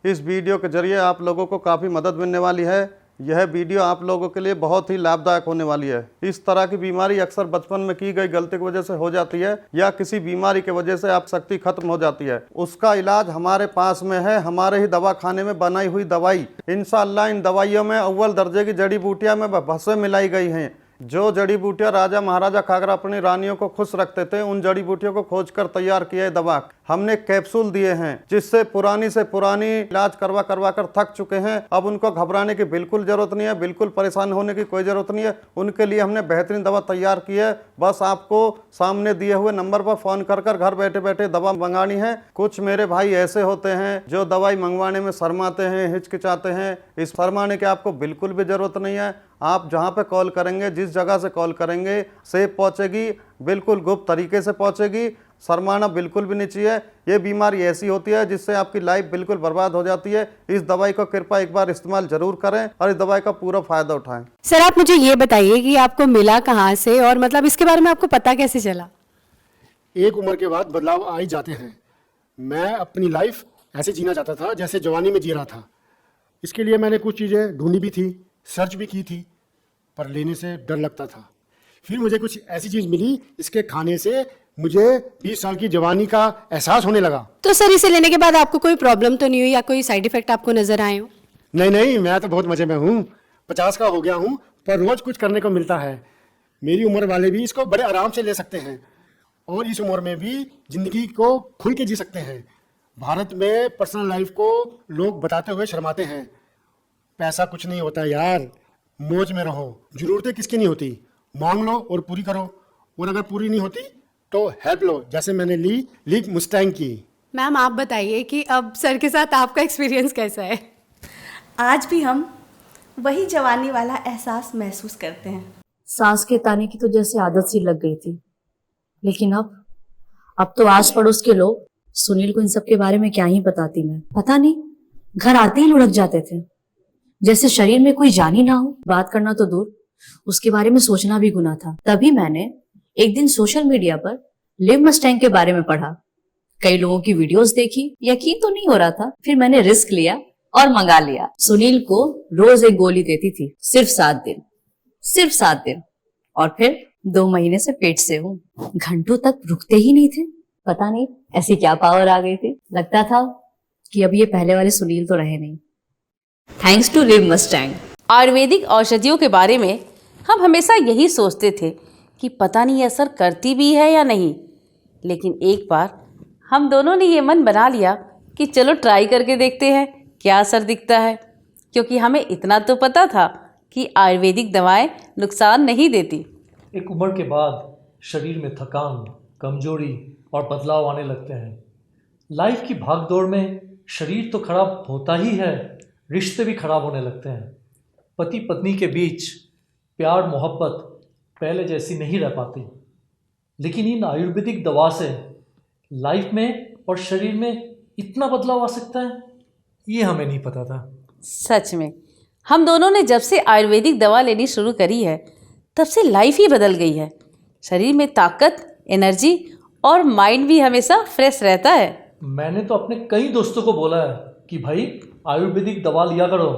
इस वीडियो के जरिए आप लोगों को काफ़ी मदद मिलने वाली है। यह वीडियो आप लोगों के लिए बहुत ही लाभदायक होने वाली है। इस तरह की बीमारी अक्सर बचपन में की गई गलती की वजह से हो जाती है या किसी बीमारी की वजह से आप शक्ति खत्म हो जाती है। उसका इलाज हमारे पास में है, हमारे ही दवाखाने में बनाई हुई दवाई। इंशाअल्लाह इन दवाइयों में अव्वल दर्जे की जड़ी बूटियां में भस्म मिलाई गई हैं। जो जड़ी बूटियां राजा महाराजा खाकर अपनी रानियों को खुश रखते थे, उन जड़ी बूटियों को खोजकर तैयार किए दवा हमने कैप्सूल दिए हैं, जिससे पुरानी से पुरानी इलाज करवा करवा कर थक चुके हैं। अब उनको घबराने की बिल्कुल जरूरत नहीं है, बिल्कुल परेशान होने की कोई जरूरत नहीं है। उनके लिए हमने बेहतरीन दवा तैयार की है। बस आपको सामने दिए हुए नंबर पर फोन कर घर बैठे बैठे दवा मंगानी है। कुछ मेरे भाई ऐसे होते हैं जो दवाई मंगवाने में शर्माते हैं, हिचकिचाते हैं। इस शर्माने की आपको बिल्कुल भी जरूरत नहीं है। आप जहां पे कॉल करेंगे, जिस जगह से कॉल करेंगे, सेफ पहुंचेगी, बिल्कुल गुप्त तरीके से पहुंचेगी। शर्माना बिल्कुल भी नहीं चाहिए। ये बीमारी ऐसी होती है जिससे आपकी लाइफ बिल्कुल बर्बाद हो जाती है। इस दवाई को कृपया एक बार इस्तेमाल जरूर करें और इस दवाई का पूरा फायदा उठाएं। सर, आप मुझे ये बताइए कि आपको मिला कहाँ से और मतलब इसके बारे में आपको पता कैसे चला? एक उम्र के बाद बदलाव आ ही जाते हैं। मैं अपनी लाइफ ऐसे जीना चाहता था जैसे जवानी में जी रहा था। इसके लिए मैंने कुछ चीज़ें ढूंढी भी थी, सर्च भी की थी, पर लेने से डर लगता था। फिर मुझे कुछ ऐसी चीज़ मिली, इसके खाने से मुझे 20 साल की जवानी का एहसास होने लगा। तो सर, इसे लेने के बाद आपको कोई प्रॉब्लम तो नहीं हुई या कोई साइड इफेक्ट आपको नजर आए हो? नहीं, मैं तो बहुत मजे में हूँ। 50 का हो गया हूँ, पर रोज कुछ करने को मिलता है। मेरी उम्र वाले भी इसको बड़े आराम से ले सकते हैं और इस उम्र में भी जिंदगी को खुल के जी सकते हैं। भारत में पर्सनल लाइफ को लोग बताते हुए शर्माते हैं। पैसा कुछ नहीं होता यार, मौज में रहो। जरूरतें किसकी नहीं होती, मांग लो और पूरी करो, और अगर पूरी नहीं होती तो हेल्प लो, जैसे मैंने ली मुस्टैंग की। मैम, आप बताइए कि अब सर के साथ आपका एक्सपीरियंस कैसा है? आज भी हम वही जवानी वाला एहसास महसूस करते हैं। सांस के ताने की तो जैसे आदत सी लग गई थी, लेकिन अब तो आस पड़ोस के लोग सुनील को इन सब के बारे में क्या ही बताती मैं। पता नहीं, घर आते ही लुढ़क जाते थे, जैसे शरीर में कोई जान ही ना हो। बात करना तो दूर, उसके बारे में सोचना भी गुनाह था। तभी मैंने एक दिन सोशल मीडिया पर लिव मस्टैंग के बारे में पढ़ा। कई लोगों की वीडियोस देखी, यकीन तो नहीं हो रहा था। फिर मैंने रिस्क लिया और मंगा लिया। सुनील को रोज एक गोली देती थी, सिर्फ 7 दिन, और फिर 2 महीने से पेट से हूँ। घंटों तक रुकते ही नहीं थे। पता नहीं ऐसी क्या पावर आ गई थी। लगता था कि अब ये पहले वाले सुनील तो रहे नहीं। Thanks to live Mustang. Ayurvedic औषधियों के बारे में हम हमेशा यही सोचते थे कि पता नहीं असर करती भी है या नहीं, लेकिन एक बार हम दोनों ने ये मन बना लिया कि चलो ट्राई करके देखते हैं क्या असर दिखता है, क्योंकि हमें इतना तो पता था कि आयुर्वेदिक दवाएं नुकसान नहीं देती। एक उम्र के बाद शरीर में थकान, कमजोरी और बदलाव आने लगते हैं। लाइफ की भागदौड़ में शरीर तो खराब होता ही है, रिश्ते भी खराब होने लगते हैं। पति पत्नी के बीच प्यार मोहब्बत पहले जैसी नहीं रह पाती। लेकिन इन आयुर्वेदिक दवा से लाइफ में और शरीर में इतना बदलाव आ सकता है, ये हमें नहीं पता था। सच में हम दोनों ने जब से आयुर्वेदिक दवा लेनी शुरू करी है, तब से लाइफ ही बदल गई है। शरीर में ताकत, एनर्जी और माइंड भी हमेशा फ्रेश रहता है। मैंने तो अपने कई दोस्तों को बोला है कि भाई आयुर्वेदिक दवा लिया करो,